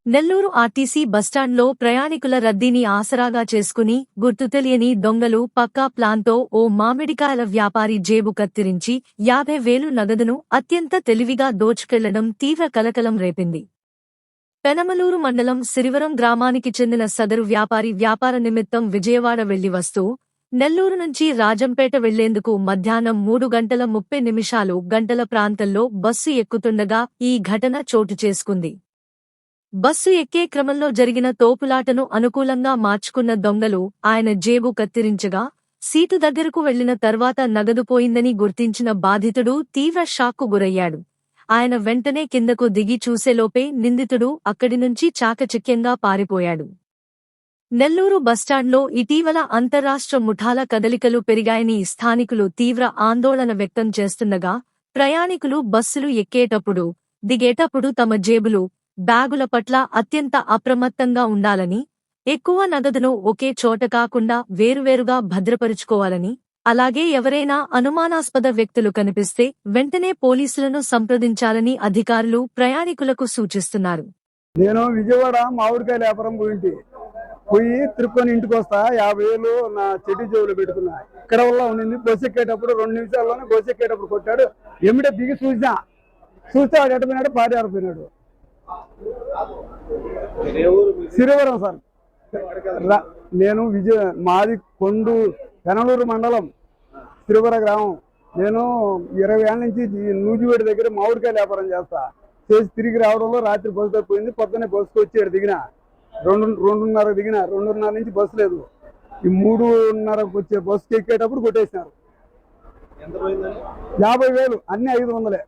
Nellore RTC బస్టాండ్లో ప్రయాణికుల రద్దీని ఆసరాగా చేసుకుని గుర్తుతెలియని దొంగలు పక్కా ప్లాన్తో ఓ మామిడికాయల వ్యాపారి జేబు కత్తిరించి 50,000 నగదును అత్యంత తెలివిగా దోచుకెళ్లడం తీవ్ర కలకలం రేపింది. పెనమలూరు మండలం సిరివరం గ్రామానికి చెందిన సదరు వ్యాపారి వ్యాపార నిమిత్తం విజయవాడ వెళ్లి వస్తూ నెల్లూరు నుంచి రాజంపేట వెళ్లేందుకు మధ్యాహ్నం 3:30 గంటల ప్రాంతంలో బస్సు ఎక్కుతుండగా ఈ ఘటన చోటు చేసుకుంది. బస్సు ఎక్కే క్రమంలో జరిగిన తోపులాటను అనుకూలంగా మార్చుకున్న దొంగలు ఆయన జేబు కత్తిరించగా సీటు దగ్గరకు వెళ్లిన తర్వాత నగదు పోయిందని గుర్తించిన బాధితుడు తీవ్ర షాక్కు గురయ్యాడు. ఆయన వెంటనే కిందకు దిగి చూసేలోపే నిందితుడు అక్కడి నుంచి చాకచక్యంగా పారిపోయాడు. నెల్లూరు బస్టాండ్లో ఇటీవల అంతర్రాష్ట్ర ముఠాల కదలికలు పెరిగాయని స్థానికులు తీవ్ర ఆందోళన వ్యక్తం చేస్తుండగా ప్రయాణికులు బస్సులు ఎక్కేటప్పుడు, దిగేటప్పుడు తమ జేబులు, బ్యాగుల పట్ల అత్యంత అప్రమత్తంగా ఉండాలని, ఎక్కువ నగదును ఒకే చోట కాకుండా వేరువేరుగా భద్రపరుచుకోవాలని, అలాగే ఎవరైనా అనుమానాస్పద వ్యక్తులు కనిపిస్తే వెంటనే పోలీసులను సంప్రదించాలని అధికారులు ప్రయాణికులకు సూచిస్తున్నారు. నేను విజయవాడ మామిడికాయల వ్యాపారం పోయి తిరుక్కొని ఇంటికి వస్తా 50,000 నా చెట్టు జేబులో పెట్టుకున్నా. ఇక్కడ వల్ల ఉండింది. బస్సు ఎక్కేటప్పుడు 2 నిమిషాల్లోనే బస్సు ఎక్కేటప్పుడు కొట్టాడు. ఎమిటే దిగి చూస్తే వాడు ఎట్టపోయినాడు, పారిపోయినాడు. సిరివరం సార్. నేను మాది పెనమలూరు మండలం సిరివర గ్రామం. నేను 20 ఏళ్ళ నుంచి నూజివేడి దగ్గర మామిడికాయల వ్యాపారం చేసి తిరిగి రావడంలో రాత్రి బస్సు తప్పిపోయింది. పొద్దున్నే బస్సుకు వచ్చి దిగిన 2:30 దిగిన 2:30 నుంచి బస్సు లేదు. ఈ 3:30 వచ్చే బస్సుకి ఎక్కేటప్పుడు కొట్టేసినారు. 50,000 అన్ని 500.